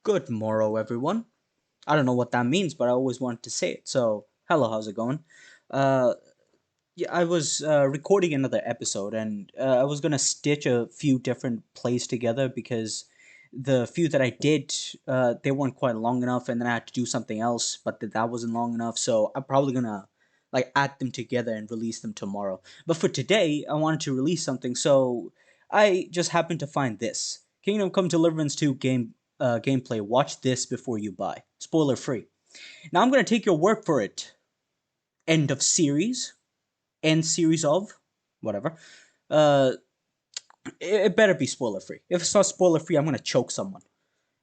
Good morrow, everyone. I don't know what that means, but I always wanted to say it. So, hello, how's it going? Uh, yeah, I was recording another episode, and I was gonna stitch a few different plays together because the few that I did, they weren't quite long enough, and then I had to do something else, but that wasn't long enough. So I'm probably gonna like add them together and release them tomorrow. But for today, I wanted to release something, so I just happened to find this Kingdom Come Deliverance 2 gameplay. Watch this before you buy. Spoiler free. Now I'm gonna take your word for it. End of series. End series of whatever. Uh, it better be spoiler free. If it's not spoiler free, I'm gonna choke someone,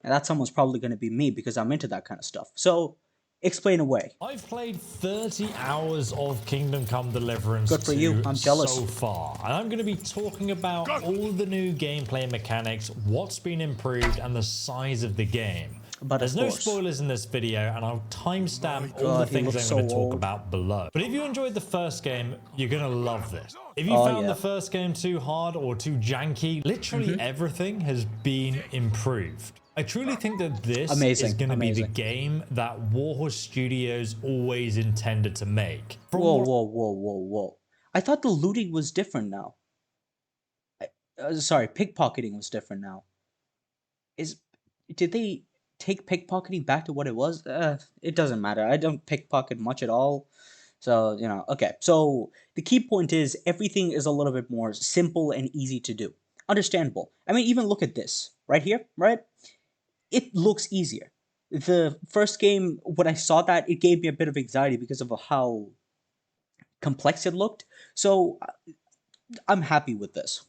and that someone's probably gonna be me because I'm into that kind of stuff. So, explain away. I've played 30 hours of Kingdom Come Deliverance Good for you. I'm jealous. so far, and I'm going to be talking about all the new gameplay mechanics, what's been improved, and the size of the game. But there's no spoilers in this video, and I'll timestamp all the things I'm going to talk about below. But if you enjoyed the first game, you're going to love this. If you found the first game too hard or too janky, literally everything has been improved. I truly think that this is going to be the game that Warhorse Studios always intended to make. Whoa. I thought the looting was different now. Sorry, pickpocketing was different now. Did they take pickpocketing back to what it was? It doesn't matter. I don't pickpocket much at all. So, okay. So, the key point is everything is a little bit more simple and easy to do. Understandable. I mean, even look at this. Right here, right? It looks easier. The first game, when I saw that, it gave me a bit of anxiety because of how complex it looked. So, I'm happy with this.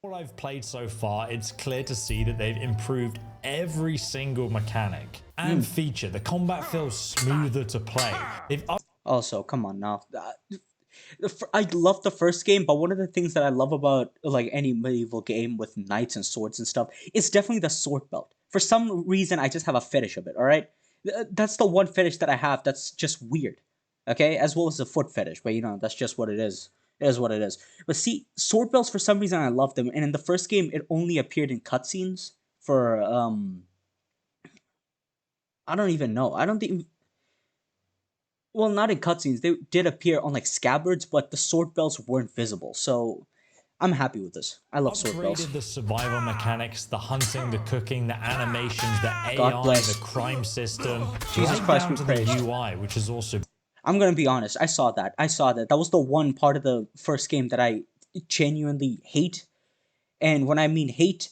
What I've played so far, it's clear to see that they've improved every single mechanic and feature. The combat feels smoother to play. Also, come on now. I love the first game, but one of the things that I love about like any medieval game with knights and swords and stuff is definitely the sword belt. For some reason, I just have a fetish of it, alright? That's the one fetish that I have that's just weird, okay? As well as the foot fetish, but that's just what it is. It is what it is. But see, sword belts, for some reason, I love them. And in the first game, it only appeared in cutscenes for, I don't even know. I don't think... Well, not in cutscenes. They did appear on, like, scabbards, but the sword belts weren't visible. So, I'm happy with this. I love sword belts. Upgraded the survival mechanics, the hunting, the cooking, the animations, the AI, the crime system. Jesus Christ, we praise. The UI, which is also... I'm gonna be honest, I saw that. That was the one part of the first game that I genuinely hate. And when I mean hate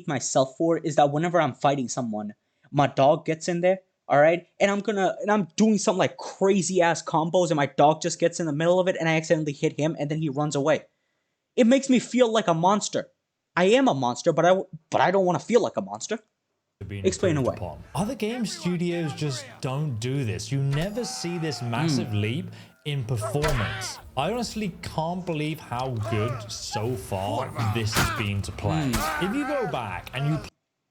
myself for, is that whenever I'm fighting someone, my dog gets in there, alright? And I'm doing some like crazy ass combos and my dog just gets in the middle of it and I accidentally hit him and then he runs away. It makes me feel like a monster. I am a monster, but I don't want to feel like a monster. Explain away. Other game studios just don't do this. You never see this massive leap in performance. I honestly can't believe how good so far this has been to play. If you go back and you...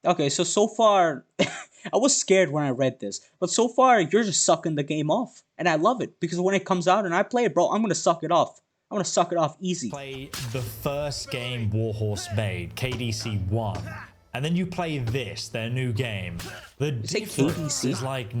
Okay, so far, I was scared when I read this, but so far you're just sucking the game off. And I love it, because when it comes out and I play it, bro, I'm going to suck it off. I'm going to suck it off easy. Play the first game Warhorse made, KDC 1. And then you play this, their new game. The difference is like...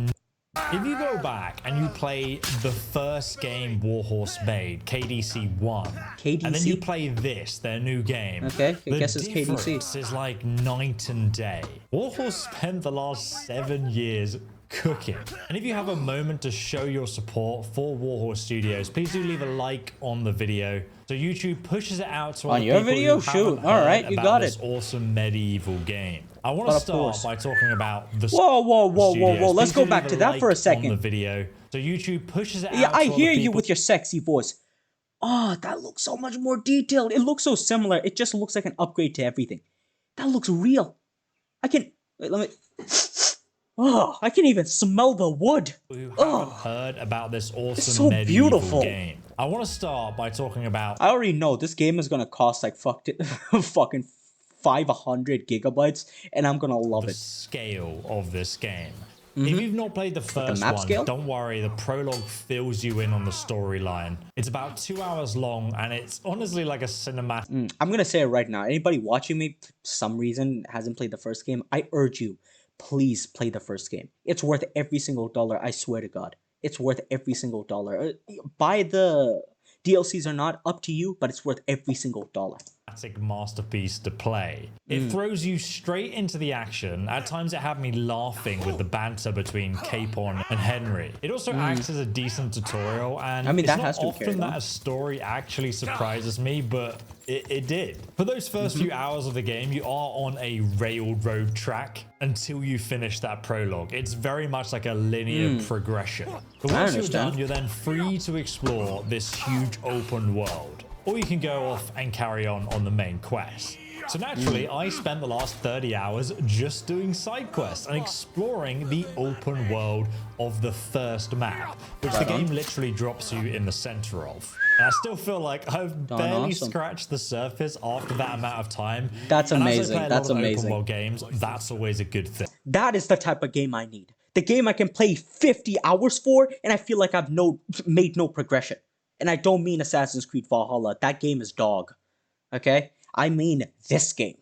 If you go back and you play the first game Warhorse made, KDC 1. KDC? And then you play this, their new game. Okay, I guess it's KDC. The difference is like night and day. Warhorse spent the last 7 years cooking. And if you have a moment to show your support for Warhorse Studios, please do leave a like on the video so YouTube pushes it out to on your video. Shoot, all right, you got it. Awesome medieval game. I want to start by talking about the whoa. Let's go back to that for a second. On the video, so YouTube pushes it out. Yeah, I hear you with your sexy voice. Oh, that looks so much more detailed. It looks so similar. It just looks like an upgrade to everything. That looks real. I can wait. Let me. Oh, I can even smell the wood. Who haven't heard about this awesome medieval game? I want to start by talking about... I already know this game is gonna cost like fucking 500 gigabytes, and I'm gonna love it. The scale of this game. If you've not played the first one, scale? Don't worry, the prologue fills you in on the storyline. It's about 2 hours long, and it's honestly like a cinematic... I'm gonna say it right now. Anybody watching me, for some reason, hasn't played the first game, I urge you, please play the first game. It's worth every single dollar. I swear to God, it's worth every single dollar. Buy the DLCs or not, up to you, but it's worth every single dollar. Masterpiece to play. It throws you straight into the action. At times it had me laughing with the banter between Capon and Henry. It also acts as a decent tutorial, and it's not often that a story actually surprises me, but it did. For those first few hours of the game, you are on a railroad track until you finish that prologue. It's very much like a linear progression. But once you're done, you're then free to explore this huge open world. Or you can go off and carry on the main quest. So naturally, I spent the last 30 hours just doing side quests and exploring the open world of the first map, which the game literally drops you in the center of. And I still feel like I've barely scratched the surface after that amount of time. That's amazing. That's amazing. Open world games, that's always a good thing. That is the type of game I need. The game I can play 50 hours for, and I feel like I've made no progression. And I don't mean Assassin's Creed Valhalla. That game is dog. Okay? I mean this game.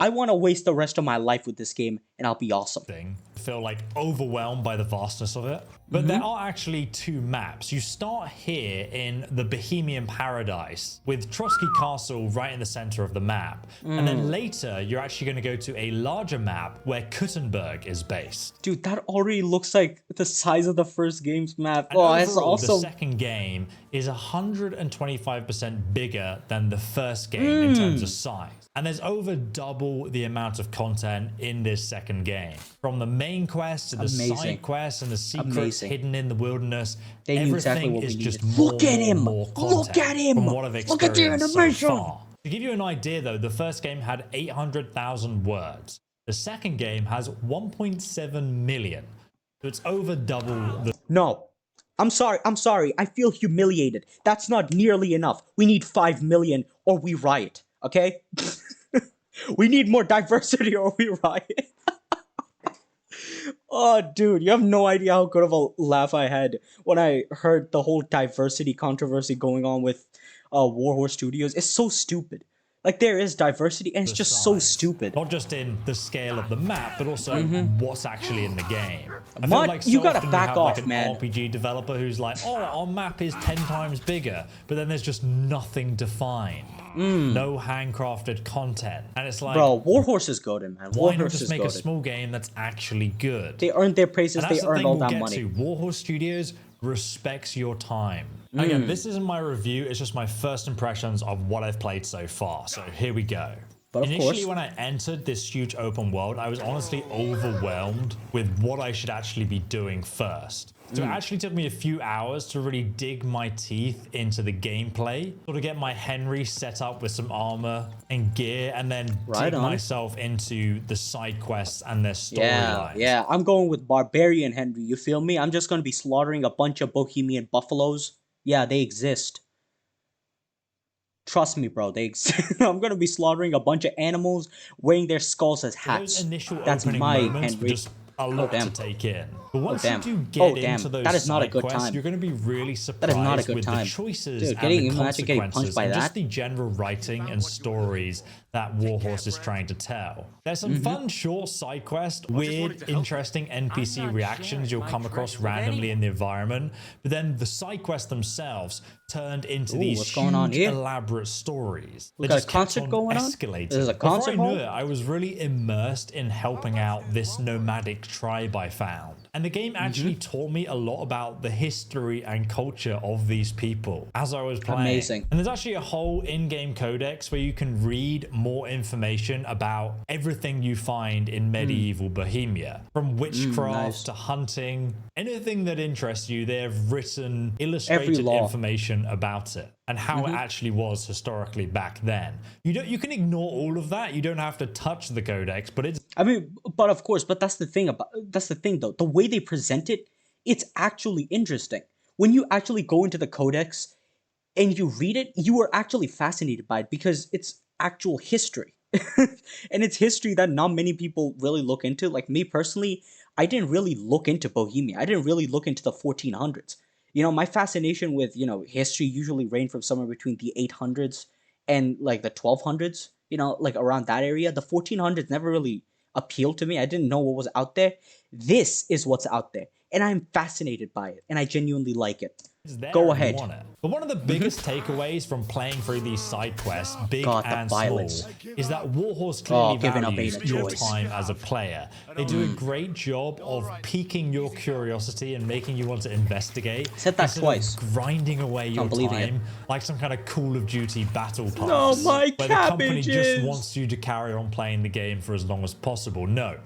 I want to waste the rest of my life with this game, and I'll be awesome. I feel like overwhelmed by the vastness of it. But there are actually two maps. You start here in the Bohemian Paradise with Trotsky Castle right in the center of the map. And then later, you're actually going to go to a larger map where Kuttenberg is based. Dude, that already looks like the size of the first game's map. And overall, that's awesome. The second game is 125% bigger than the first game in terms of size. And there's over double the amount of content in this second game. From the main quest to the side quests and the secrets hidden in the wilderness, everything is just more and more content. Look at him! From what I've experienced so far. To give you an idea though, the first game had 800,000 words. The second game has 1.7 million. So it's over double the... No. I'm sorry. I feel humiliated. That's not nearly enough. We need 5 million or we riot. Okay? We need more diversity or we riot. Oh, dude, you have no idea how good of a laugh I had when I heard the whole diversity controversy going on with Warhorse Studios. It's so stupid. Like, there is diversity, and it's just so stupid. Not just in the scale of the map, but also what's actually in the game. I feel like you gotta back off, like man. An RPG developer who's like, oh, our map is 10 times bigger, but then there's just nothing defined. No handcrafted content. And it's like... Bro, Warhorse is golden, man. Why not just make a small game that's actually good? They earned their praises, they earned all that money. Warhorse Studios respects your time. Again, this isn't my review, it's just my first impressions of what I've played so far. So here we go. But initially, when I entered this huge open world, I was honestly overwhelmed with what I should actually be doing first. So it actually took me a few hours to really dig my teeth into the gameplay, sort of get my Henry set up with some armor and gear, and then dig myself into the side quests and their storylines. Yeah, I'm going with Barbarian Henry, you feel me? I'm just going to be slaughtering a bunch of Bohemian buffaloes. Yeah, they exist. Trust me, bro, they exist. I'm going to be slaughtering a bunch of animals, wearing their skulls as hats. That's my Henry. A lot to take in. But once you do get into those side quests, you're going to be really surprised with the choices and the consequences and just the general writing and stories that Warhorse is trying to tell. There's some fun short side quests, weird, interesting NPC reactions you'll come across randomly in the environment, but then the side quests themselves turned into these huge, elaborate stories. We got a concert going on? There's a concert hall? Before I knew it, I was really immersed in helping out this nomadic tribe I found. And the game actually taught me a lot about the history and culture of these people as I was playing. Amazing. And there's actually a whole in-game codex where you can read more information about everything you find in medieval Bohemia. From witchcraft to hunting, anything that interests you, they have written illustrated information about it and how it actually was historically back then. You can ignore all of that. You don't have to touch the codex, but it's... I mean, but of course, but that's the thing though. The way they present it, it's actually interesting. When you actually go into the codex and you read it, you are actually fascinated by it because it's actual history. And it's history that not many people really look into. Like me personally, I didn't really look into Bohemia. I didn't really look into the 1400s. You know, my fascination with, history usually ranged from somewhere between the 800s and like the 1200s, like around that area. The 1400s never really appealed to me. I didn't know what was out there. This is what's out there, and I'm fascinated by it, and I genuinely like it. Go ahead. But one of the biggest takeaways from playing through these side quests, big and small, is that Warhorse clearly values your time as a player. They do a great job of piquing your curiosity and making you want to investigate. Said that twice. Grinding away your time like some kind of Call of Duty battle pass. Oh my where the company just wants you to carry on playing the game for as long as possible. No.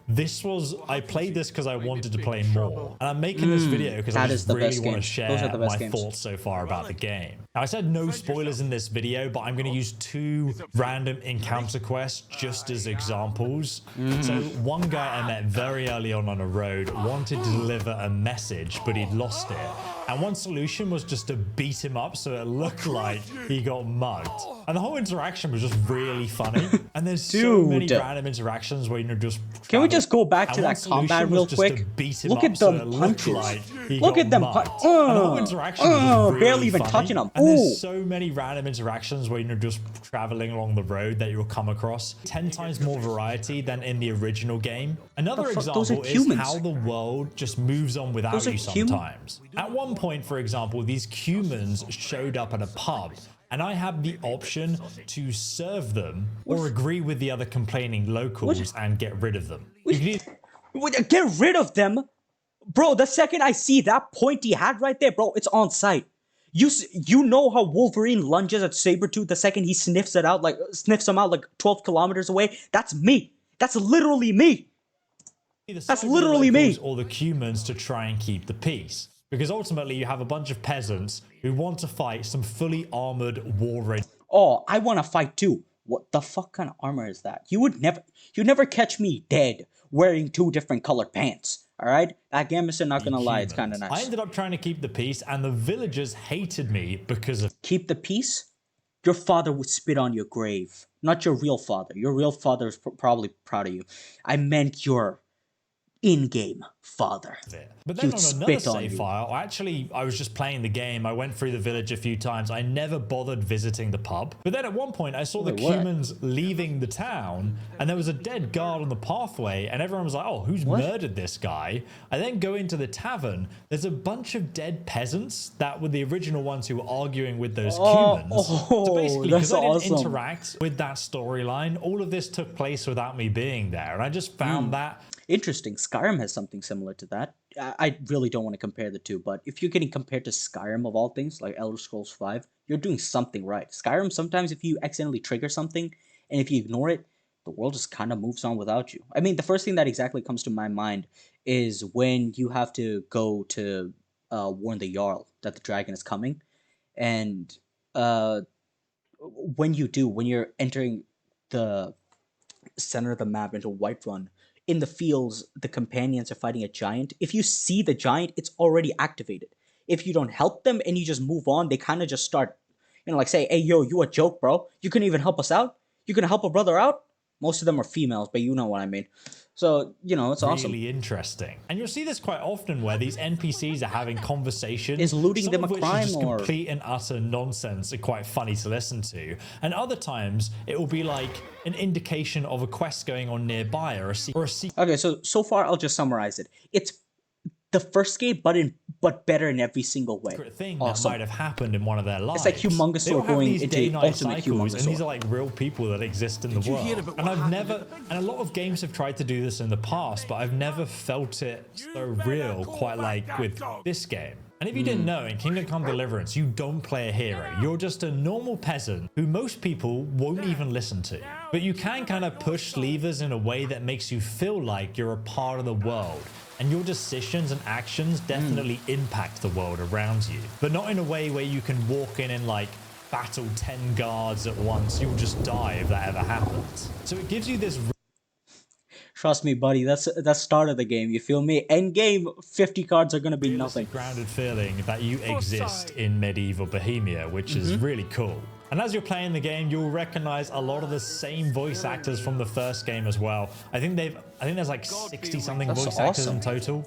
I played this because I wanted to play more. And I'm making this video because I just really want to share my thoughts so far about the game. Now, I said no spoilers in this video, but I'm going to use 2 random encounter quests just as examples. So one guy I met very early on a road wanted to deliver a message, but he'd lost it. And one solution was just to beat him up so it looked like he got mugged. And the whole interaction was just really funny. And there's so many random interactions where you're just... Can we just go back to that combat real quick? Look at them punches. Look at them punches. Barely even touching them. And there's so many random interactions where you're just traveling along the road that you'll come across. 10 times more variety than in the original game. Another example is how the world just moves on without you sometimes. At one point, for example, these humans showed up at a pub, and I had the option to serve them or agree with the other complaining locals and get rid of them. Get rid of them? Bro, the second I see that pointy hat right there, bro, it's on sight. You know how Wolverine lunges at Sabretooth the second he sniffs him out like 12 kilometers away? That's me. That's literally me. That's literally me. Or the humans to try and keep the peace. Because ultimately you have a bunch of peasants who want to fight some fully armored war-ready... Oh, I want to fight too. What the fuck kind of armor is that? You'd never catch me dead wearing 2 different colored pants. Alright? That Gamison, not gonna lie, it's kind of nice. I ended up trying to keep the peace, and the villagers hated me because of... Keep the peace? Your father would spit on your grave. Not your real father. Your real father is probably proud of you. I meant your in-game father. But then on another save file, I was just playing the game. I went through the village a few times. I never bothered visiting the pub. But then at one point, I saw the humans leaving the town, and there was a dead guard on the pathway, and everyone was like, oh, who's murdered this guy? I then go into the tavern. There's a bunch of dead peasants that were the original ones who were arguing with those humans. So basically, because I didn't interact with that storyline, all of this took place without me being there. And I just found that... Interesting. Skyrim has something similar to that. I really don't want to compare the two, but if you're getting compared to Skyrim of all things, like Elder Scrolls 5, you're doing something right. Skyrim, sometimes if you accidentally trigger something, and if you ignore it, the world just kind of moves on without you. I mean, the first thing that exactly comes to my mind is when you have to go to warn the Jarl that the dragon is coming, and when you're entering the center of the map into Whiterun, in the fields, the companions are fighting a giant. If you see the giant, it's already activated. If you don't help them and you just move on, they kind of just start, like say, hey, yo, you a joke, bro. You couldn't even help us out? You couldn't help a brother out? Most of them are females, but you know what I mean. So, it's awesome. Really interesting. And you'll see this quite often where these NPCs are having conversations. Is looting them a crime or... complete and utter nonsense and quite funny to listen to. And other times, it will be like an indication of a quest going on nearby or a secret. Okay, so far, I'll just summarize it. It's the first game, but better in every single way. Thing that might have happened in one of their lives. It's like Humongousaur going into Ultimate Humongousaur. And these are like real people that exist in the world. And a lot of games have tried to do this in the past, but I've never felt it so real quite like with this game. And if you didn't know, in Kingdom Come Deliverance, you don't play a hero. You're just a normal peasant who most people won't even listen to. But you can kind of push levers in a way that makes you feel like you're a part of the world. And your decisions and actions definitely impact the world around you. But not in a way where you can walk in and like battle 10 guards at once. You'll just die if that ever happens. So it gives you this... Trust me, buddy, that's start of the game, you feel me? End game, 50 cards are going to be nothing. Grounded feeling that you exist in medieval Bohemia, which is really cool. And as you're playing the game, you'll recognize a lot of the same voice actors from the first game as well. I think there's like 60 something voice actors in total.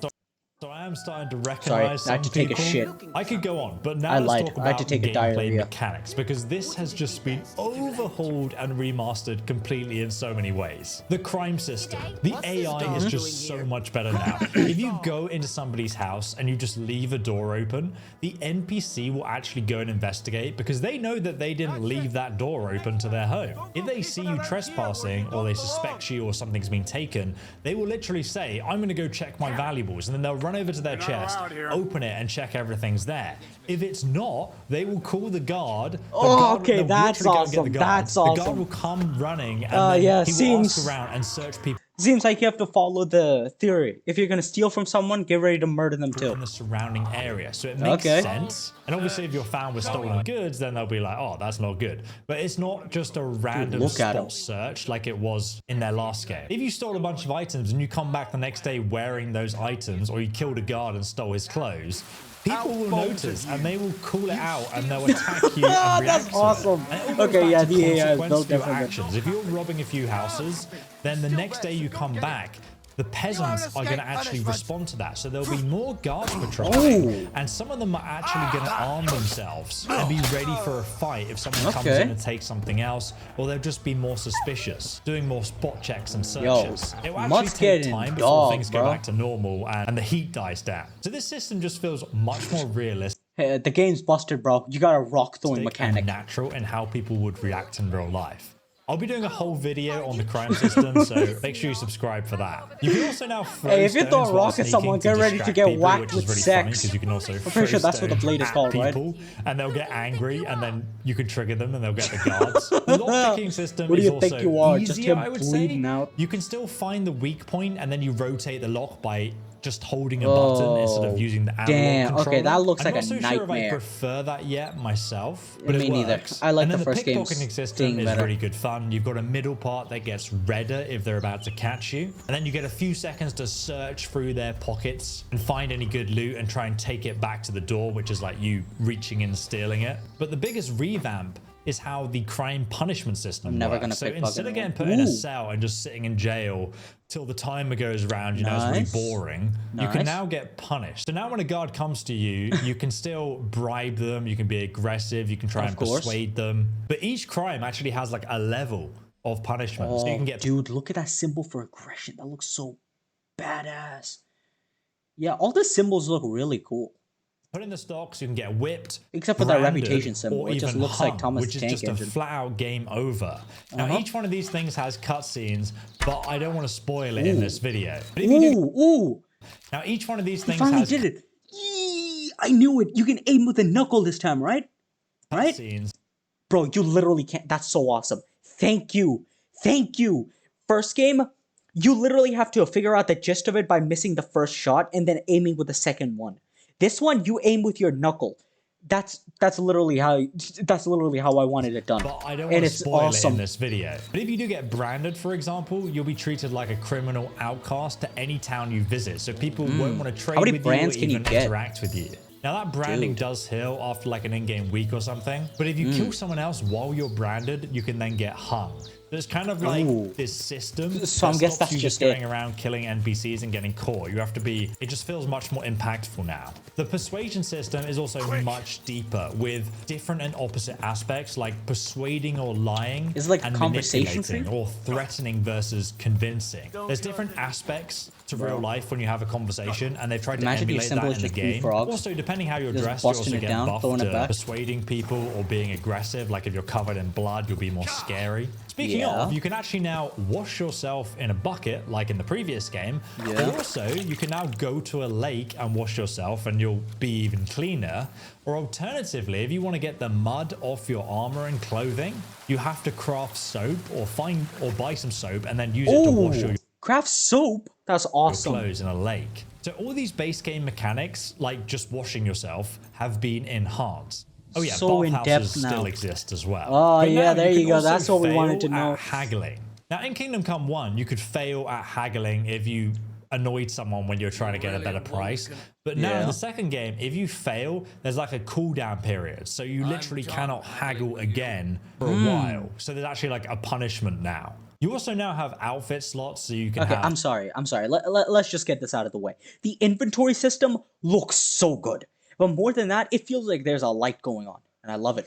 So I am starting to Sorry, recognize I had some to take a people. shit. I could go on, but now I let's lied. talk I had about to take a gameplay diarrhea. mechanics, because this has just been overhauled and remastered completely in so many ways. The crime system. The AI is just so much better now. If you go into somebody's house and you just leave a door open, the NPC will actually go and investigate because they know that they didn't leave that door open to their home. If they see you trespassing or they suspect you or something's been taken, they will literally say, I'm going to go check my valuables, and then they'll run over to their chest, open it, and check everything's there. If it's not, they will call the guard. Okay, that's awesome. That's awesome. The guard will come running, and then yeah, he will ask around and search people. Seems like you have to follow the theory. If you're gonna steal from someone, get ready to murder them too. In the surrounding area, so it makes sense. And obviously, if you're found with stolen goods, then they'll be like, "Oh, that's not good." But it's not just a random spot search like it was in their last game. If you stole a bunch of items and you come back the next day wearing those items, or you killed a guard and stole his clothes, people will notice and they will call it out and they'll attack you. And that's awesome. Okay, yeah, the AI is built different. Actions. If you're robbing a few houses, then the next day you come back, the peasants are going to actually respond to that. So there'll be more guards patrolling, and some of them are actually going to arm themselves and be ready for a fight if someone comes in and takes something else, or they'll just be more suspicious, doing more spot checks and searches. It will actually take time before things go back to normal and the heat dies down. So this system just feels much more realistic. Hey, the game's busted, bro. You got a rock throwing mechanic. Natural in how people would react in real life. I'll be doing a whole video on the crime system, so make sure you subscribe for that. You can also now throw if you throw a rock at someone, get ready to get whacked with sex. Because you can also I'm pretty sure that's what the blade is called, right? And they'll get angry, and then you can trigger them, and they'll get the guards. The lock-picking system is also think you are? easier, Just him I would bleeding say. out. You can still find the weak point, and then you rotate the lock by just holding a button instead of using the analog controller. Okay, that looks like a nightmare. I'm not so sure if I prefer that yet myself, but me neither. I like the first game's pickpocketing system is really good fun. You've got a middle part that gets redder if they're about to catch you, and then you get a few seconds to search through their pockets and find any good loot and try and take it back to the door, which is like you reaching in and stealing it. But the biggest revamp is how the crime punishment system works. So instead of getting put in a cell and just sitting in jail till the timer goes around, you know, it's really boring, you can now get punished. So now when a guard comes to you, you can still bribe them, you can be aggressive, you can try and persuade them. But each crime actually has like a level of punishment. So you can get... Dude, look at that symbol for aggression. That looks so badass. Yeah, all the symbols look really cool. Put in the stocks, you can get whipped, except for that reputation symbol. It just looks like Thomas which is Tank just Engine. a flat-out game over. Now, each one of these things has cutscenes, but I don't want to spoil it in this video. But if you do, now, each one of these things finally has... did it. Yee, I knew it. You can aim with a knuckle this time, right? Cutscenes. Bro, you literally can't. That's so awesome. Thank you. Thank you. First game, you literally have to figure out the gist of it by missing the first shot and then aiming with the second one. This one, you aim with your knuckle. That's literally how I wanted it done. But I don't want to spoil it in this video. But if you do get branded, for example, you'll be treated like a criminal outcast to any town you visit. So people won't want to trade with you or even interact with you. Now that branding does heal after like an in-game week or something. But if you kill someone else while you're branded, you can then get hung. There's kind of like this system that stops you just going around killing NPCs and getting caught. You have to be... It just feels much more impactful now. The persuasion system is also much deeper with different and opposite aspects like persuading or lying. Is it like and conversation or threatening versus convincing. There's different aspects to real life when you have a conversation, and they've tried to emulate that in the game. Also, depending how you're dressed, you also get buffed to persuading people or being aggressive. Like if you're covered in blood, you'll be more scary. Speaking of, you can actually now wash yourself in a bucket, like in the previous game. But also, you can now go to a lake and wash yourself, and you'll be even cleaner. Or alternatively, if you want to get the mud off your armor and clothing, you have to craft soap or buy some soap and then use it to wash your craft soap. That's awesome. Clothes in a lake. So all these base game mechanics, like just washing yourself, have been enhanced. Oh yeah, so bathhouses still exist as well. Oh yeah, there you go. That's what we wanted to know. Haggling. Now in Kingdom Come 1, you could fail at haggling if you annoyed someone when you're trying to get a better price. But now in the second game, if you fail, there's like a cooldown period. So you literally cannot haggle again for a while. So there's actually like a punishment now. You also now have outfit slots, so you can Okay, have... I'm sorry. Let's just get this out of the way. The inventory system looks so good. But more than that, it feels like there's a light going on, and I love it.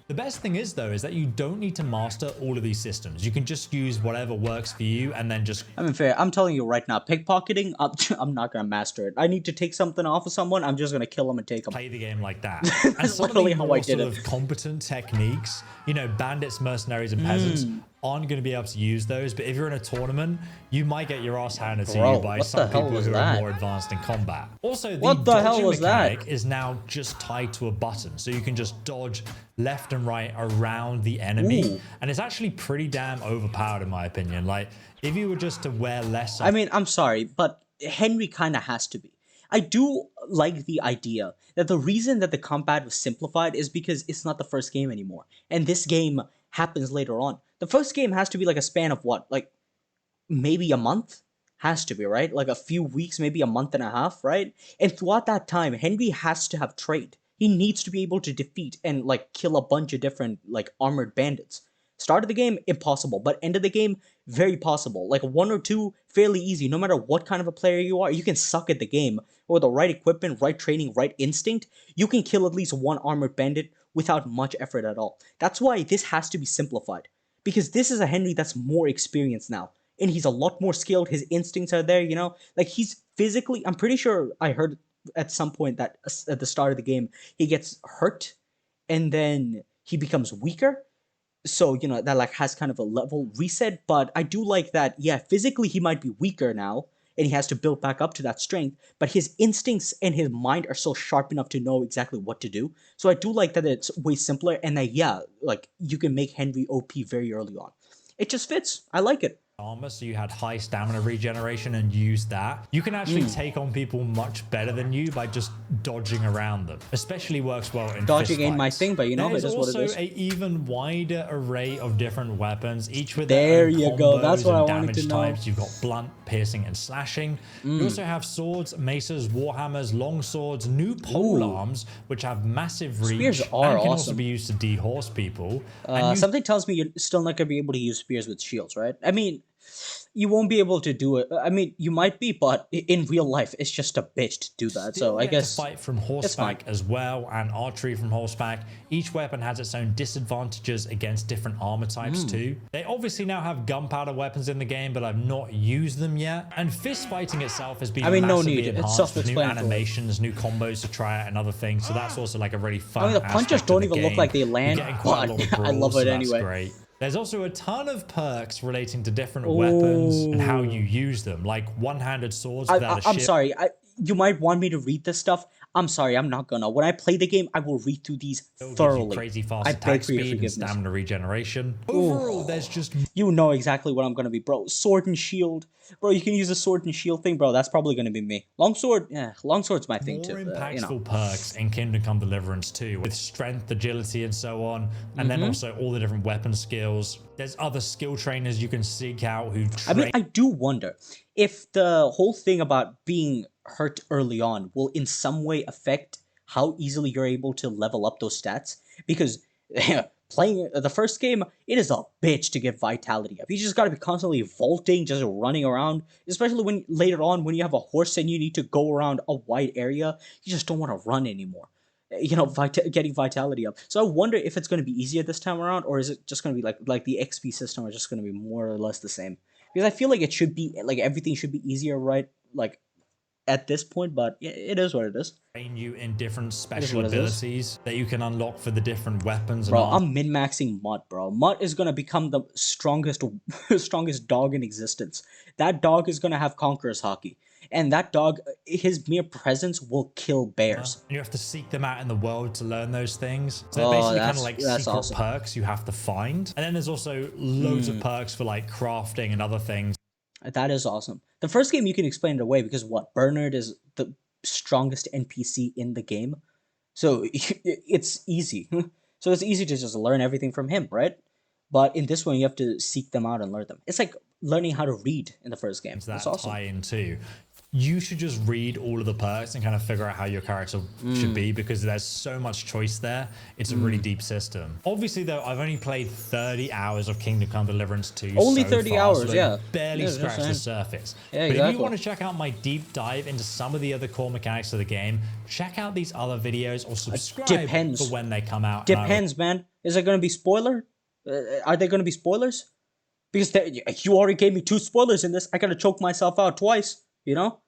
The best thing is, though, is that you don't need to master all of these systems. You can just use whatever works for you and then just... I mean, fair. I'm telling you right now, pickpocketing, I'm not going to master it. I need to take something off of someone, I'm just going to kill them and take them. Play the game like that. And That's some of literally the how I more did sort it. of competent techniques, you know, bandits, mercenaries, and peasants aren't going to be able to use those. But if you're in a tournament, you might get your ass handed to you by some people who are more advanced in combat. Also, the dodging mechanic is now just tied to a button, so you can just dodge left and right around the enemy. And it's actually pretty damn overpowered, in my opinion. Like, if you were just to wear less... I mean, I'm sorry, but Henry kind of has to be. I do like the idea that the reason that the combat was simplified is because it's not the first game anymore. And this game happens later on. The first game has to be like a span of what? Like, maybe a month? Has to be, right? Like a few weeks, maybe a month and a half, right? And throughout that time, Henry has to have trained. He needs to be able to defeat and, like, kill a bunch of different, like, armored bandits. Start of the game, impossible. But end of the game, very possible. Like, one or two, fairly easy. No matter what kind of a player you are, you can suck at the game. With the right equipment, right training, right instinct, you can kill at least one armored bandit without much effort at all. That's why this has to be simplified. Because this is a Henry that's more experienced now. And he's a lot more skilled. His instincts are there, you know? Like, he's physically... I'm pretty sure I heard at some point that at the start of the game, he gets hurt, and then he becomes weaker. So, you know, that, like, has kind of a level reset. But I do like that, yeah, physically he might be weaker now, and he has to build back up to that strength, but his instincts and his mind are so sharp enough to know exactly what to do. So I do like that it's way simpler, and that, yeah, like, you can make Henry OP very early on. It just fits. I like it. Armor, so you had high stamina regeneration and used that. You can actually take on people much better than you by just dodging around them. Especially works well in dodging ain't my thing, but you know, it is what it is. There's also an even wider array of different weapons, each with there their own you go. That's what I wanted damage to know. types. You've got blunt, piercing, and slashing. You also have swords, maces, warhammers, long swords, new pole arms, which have massive reach spears and are can awesome. also be used to dehorse people. Something tells me you're still not going to be able to use spears with shields, right? I mean, you won't be able to do it. I mean, you might be, but in real life, it's just a bitch to do that. So I guess to fight from horseback as well, and archery from horseback. Each weapon has its own disadvantages against different armor types too. They obviously now have gunpowder weapons in the game, but I've not used them yet. And fist fighting itself has been massively enhanced with new animations, new combos to try out, and other things. So that's also like a really fun. I mean, the punches don't even look like they land, but I love it anyway. Great. There's also a ton of perks relating to different weapons and how you use them, like one-handed swords without a shield. I'm sorry, you might want me to read this stuff. I'm sorry, I'm not gonna. When I play the game, I will read through these thoroughly. Crazy fast attack speed and stamina regeneration. Overall, there's just... You know exactly what I'm gonna be, bro. Sword and shield. Bro, you can use a sword and shield thing, bro. That's probably gonna be me. Longsword, yeah, longsword's my thing too. More impactful perks in Kingdom Come Deliverance too, with strength, agility, and so on. And then also all the different weapon skills. There's other skill trainers you can seek out who train. I mean, I do wonder if the whole thing about being hurt early on will in some way affect how easily you're able to level up those stats. Because playing the first game, it is a bitch to get vitality up. You just gotta be constantly vaulting, just running around. Especially when later on, when you have a horse and you need to go around a wide area, you just don't want to run anymore. You know, getting vitality up. So I wonder if it's going to be easier this time around, or is it just going to be like the XP system is just going to be more or less the same? Because I feel like it should be, like, everything should be easier, right? Like, at this point, but it is what it is. Train you in different special abilities that you can unlock for the different weapons. Bro, I'm min-maxing Mutt, bro. Mutt is gonna become the strongest dog in existence. That dog is gonna have Conqueror's Hockey. And that dog, his mere presence will kill bears. And you have to seek them out in the world to learn those things. So they're basically kind of like secret perks you have to find. And then there's also loads of perks for like crafting and other things. That is awesome. The first game you can explain it away because what? Bernard is the strongest NPC in the game. So it's easy. So it's easy to just learn everything from him, right? But in this one, you have to seek them out and learn them. It's like learning how to read in the first game. That's awesome. Tie into. you should just read all of the perks and kind of figure out how your character should be, because there's so much choice there. It's a really deep system. Obviously, though, I've only played 30 hours of Kingdom Come Deliverance 2 only so 30 far, hours, so yeah. Barely scratched the surface. Yeah, but exactly. if you want to check out my deep dive into some of the other core mechanics of the game, check out these other videos or subscribe for when they come out. Depends, man. Is it going to be spoiler? Are they going to be spoilers? Because you already gave me 2 spoilers in this. I gotta choke myself out twice, you know?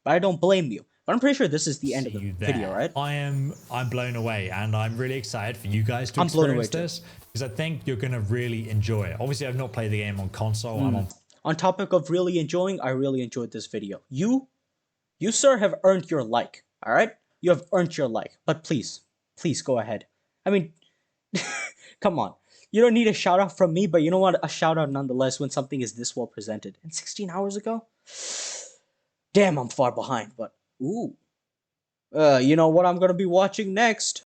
But I don't blame you. But I'm pretty sure this is the end of the video, right? I'm blown away, and I'm really excited for you guys to experience this, because I think you're gonna really enjoy it. Obviously, I've not played the game on console. On topic of really enjoying, I really enjoyed this video. You, sir, have earned your like, all right? You have earned your like. But please go ahead. I mean, come on. You don't need a shout out from me, but you know what? A shout out nonetheless when something is this well presented. And 16 hours ago? Damn, I'm far behind, but ooh. You know what I'm going to be watching next?